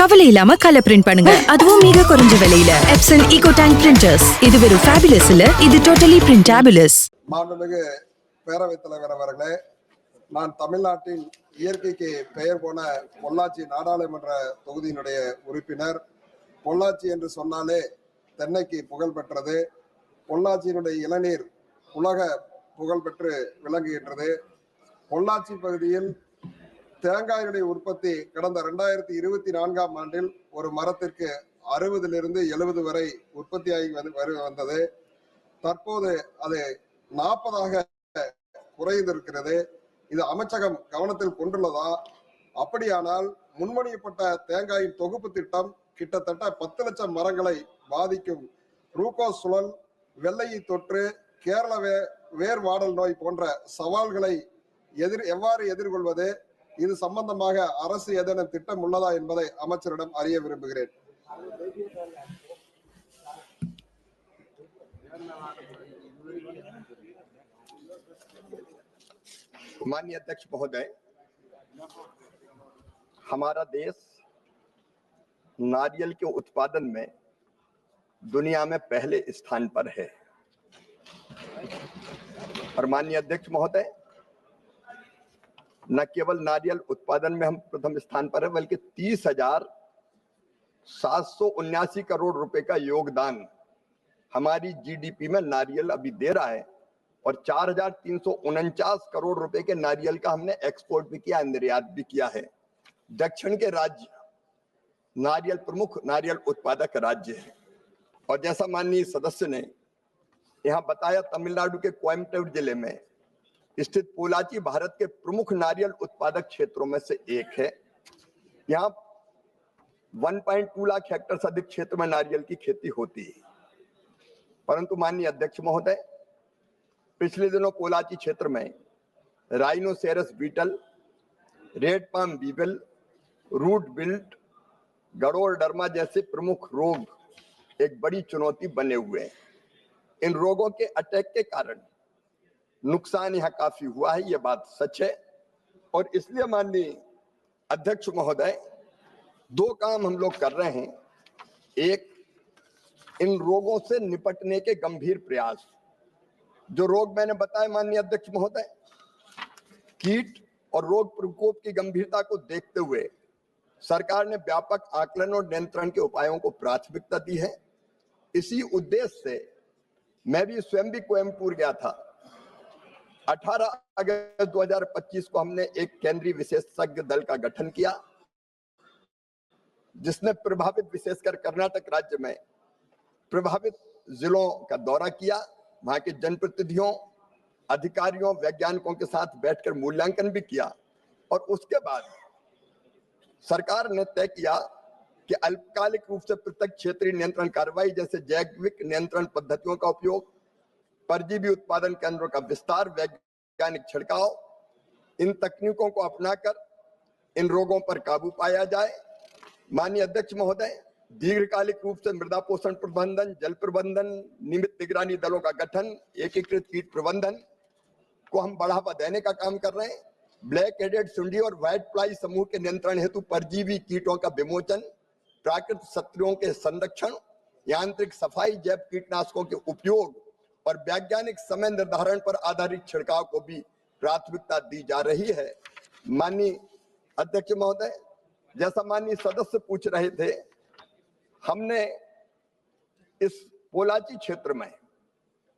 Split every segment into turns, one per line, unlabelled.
கவலை இல்லாம colour print பண்ணுங்க, அதுவும் மிக குறைஞ்ச விலையில. Epson eco tank printers. இது வெறும் ஃபேபுலஸ் இல்ல, இது டோட்டலி பிரிண்டபிளஸ்.
மாண்புமிகு பேரவைத் தலைவர் அவர்களே, நான் தமிழ்நாட்டின் இயற்கைக்கு பெயர் போன பொள்ளாச்சி நாடாளுமன்ற தொகுதியினுடைய உறுப்பினர். பொள்ளாச்சி என்று சொன்னாலே தென்னைக்கு புகழ் பெற்றது. பொள்ளாச்சியினுடைய இளநீர் உலக புகழ் பெற்று விளங்குகின்றது. பொள்ளாச்சி பகுதியில் தேங்காயினுடைய உற்பத்தி கடந்த 2024ஆம் ஆண்டில் ஒரு மரத்திற்கு 60லிருந்து 70 வரை உற்பத்தியாகி வந்தது. தற்போது அது 40ஆக குறைந்திருக்கிறது. இது அமைச்சகம் கவனத்தில் கொண்டுள்ளதா? அப்படியானால் முன்மொழியப்பட்ட தேங்காயின் தொகுப்பு திட்டம் கிட்டத்தட்ட 10 லட்சம் மரங்களை பாதிக்கும் ரூகோ சுழல், வெள்ளையை தொற்று, கேரள வேர் வாடல் நோய் போன்ற சவால்களை எவ்வாறு எதிர்கொள்வது? இது சம்பந்தமாக அரசு ஏதேனும் திட்டம் உள்ளதா என்பதை அமைச்சரிடம் அறிய விரும்புகிறேன்.
माननीय अध्यक्ष महोदय, हमारा देश नारियल के उत्पादन में दुनिया में पहले स्थान पर है। और माननीय अध्यक्ष महोदय, न केवल नारियल उत्पादन में हम प्रथम स्थान पर है, बल्कि 30,779 करोड़ रुपए का योगदान हमारी जीडीपी में नारियल अभी दे रहा है। और 4,349 करोड़ रुपए के नारियल का हमने एक्सपोर्ट भी किया, निर्यात भी किया है। दक्षिण के राज्य नारियल प्रमुख नारियल उत्पादक राज्य है। और जैसा माननीय सदस्य ने यहाँ बताया, तमिलनाडु के कोयम्बटूर जिले में स्थित पोलाची भारत के प्रमुख नारियल उत्पादक क्षेत्रों में से एक है। यहाँ 1.2 लाख हेक्टेयर से अधिक क्षेत्र में नारियल की खेती होती है। परंतु माननीय अध्यक्ष महोदय, पिछले दिनों पोलाची क्षेत्र में rhinoceros beetle, red palm weevil, root wilt, Ganoderma जैसे प्रमुख रोग एक बड़ी चुनौती बने हुए हैं। इन रोगों के अटैक के कारण नुकसान यहाँ काफी हुआ है, ये बात सच है। और इसलिए माननीय अध्यक्ष महोदय, 2 काम हम लोग कर रहे हैं। एक, इन रोगों से निपटने के गंभीर प्रयास। जो रोग मैंने बताया माननीय अध्यक्ष महोदय, कीट और रोग प्रकोप की गंभीरता को देखते हुए सरकार ने व्यापक आकलन और नियंत्रण के उपायों को प्राथमिकता दी है। इसी उद्देश्य से मैं भी स्वयं भी कोयम्बटूर गया था। 18 अगस्त 2025 को हमने एक केंद्रीय विशेषज्ञ दल का गठन किया, जिसने प्रभावित विशेषकर कर्नाटक राज्य में प्रभावित जिलों का दौरा किया। वहां के जनप्रतिनिधियों, अधिकारियों, वैज्ञानिकों के साथ बैठकर मूल्यांकन भी किया। और उसके बाद सरकार ने तय किया कि अल्पकालिक रूप से पृथक क्षेत्रीय नियंत्रण कार्रवाई जैसे जैविक नियंत्रण पद्धतियों का उपयोग, परजीवी उत्पादन केंद्रों का विस्तार, वैज्ञानिक छिड़काव, इन तकनीकों को अपनाकर इन रोगों पर काबू पाया जाए। माननीय अध्यक्ष महोदय, दीर्घकालिक रूप से मृदा पोषण प्रबंधन, जल प्रबंधन, नियमित निगरानी दलों का गठन, एकीकृत कीट प्रबंधन को हम बढ़ावा देने का काम कर रहे हैं। ब्लैक हेडेड सुंडी और व्हाइट फ्लाई समूह के नियंत्रण हेतु परजीवी कीटों का विमोचन, प्राकृतिक शत्रुओं के संरक्षण, यांत्रिक सफाई, जैव कीटनाशकों के उपयोग और वैज्ञानिक समय निर्धारण पर आधारित छिड़काव को भी प्राथमिकता दी जा रही है। माननीय अध्यक्ष महोदय, जैसा माननीय सदस्य पूछ रहे थे, हमने इस पोलाची क्षेत्र में,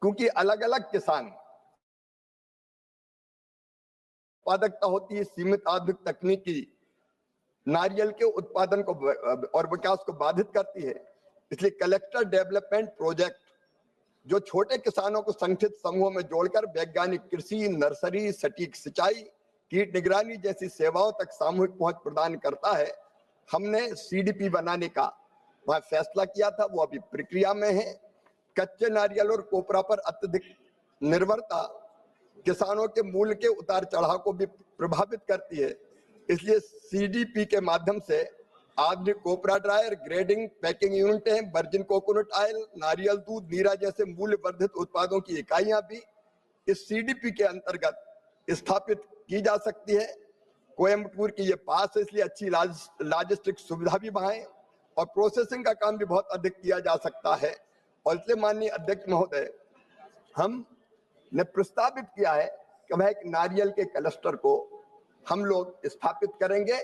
क्योंकि अलग अलग किसान उत्पादकता होती है, सीमित आधुनिक तकनीकी नारियल के उत्पादन को और विकास को बाधित करती है, इसलिए कलेक्टर डेवलपमेंट प्रोजेक्ट जो छोटे किसानों को संगठित समूहों में जोड़कर वैज्ञानिक कृषि, नर्सरी, सटीक सिंचाई, कीट निगरानी जैसी सेवाओं तक सामूहिक पहुंच प्रदान करता है, हमने सीडीपी बनाने का वहां फैसला किया था। वो अभी प्रक्रिया में है। कच्चे नारियल और कोपरा पर अत्यधिक निर्भरता किसानों के मूल्य के उतार चढ़ाव को भी प्रभावित करती है। इसलिए सीडीपी के माध्यम से आधुनिक कोपरा ड्रायर, ग्रेडिंग, पैकिंग यूनिटें, वर्जिन कोकोनट ऑयल, नारियल दूध, नीरा जैसे मूल्य वर्धित उत्पादों की इकाइयां भी इस सीडीपी के अंतर्गत स्थापित की जा सकती है। कोयम्बटूर की ये पास है, इसलिए अच्छी लॉजिस्टिक सुविधा भी वहां है और प्रोसेसिंग का काम भी बहुत अधिक किया जा सकता है। और इसलिए माननीय अध्यक्ष महोदय, हमने प्रस्तावित किया है कि वह एक नारियल के क्लस्टर को हम लोग स्थापित करेंगे।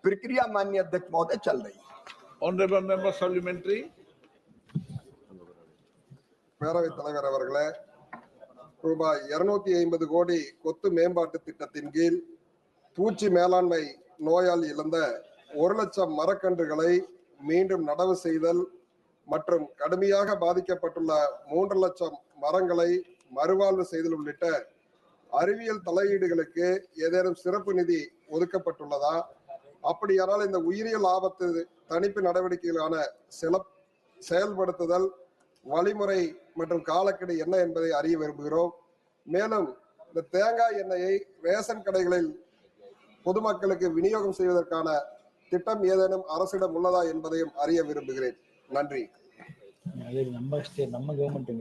प्रक्रिया माननीय अध्यक्ष महोदय चल रही है।
Honorable member supplementary.
பேரவைத் தலைவர் அவர்களே, ரூபாய் 250 கோடி கொத்து மேம்பாட்டு திட்டத்தின் கீழ் பூச்சி மேலாண்மை நோயால் இழந்த 1 லட்சம் மரக்கன்றுகளை மீண்டும் நடவு செய்தல் மற்றும் கடுமையாக பாதிக்கப்பட்டுள்ள 3 லட்சம் மரங்களை மறுவாழ்வு செய்தல் உள்ளிட்ட அறிவியல் தலையீடுகளுக்கு ஏதேனும் சிறப்பு நிதி ஒதுக்கப்பட்டுள்ளதா? அப்படியானால் இந்த உயிரியல் ஆபத்து தணிப்பு நடவடிக்கைகளான செயல்படுத்துதல் வழிமுறை மற்றும் காலக்கெடு என்ன என்பதை அறிய விரும்புகிறோம். மேலும் இந்த தேங்காய் எண்ணெயை ரேஷன் கடைகளில் பொதுமக்களுக்கு விநியோகம் செய்வதற்கான திட்டம் ஏதேனும் அரசிடம் உள்ளதா என்பதையும் அறிய விரும்புகிறேன். நன்றி.
நம்ம கவர்மெண்ட்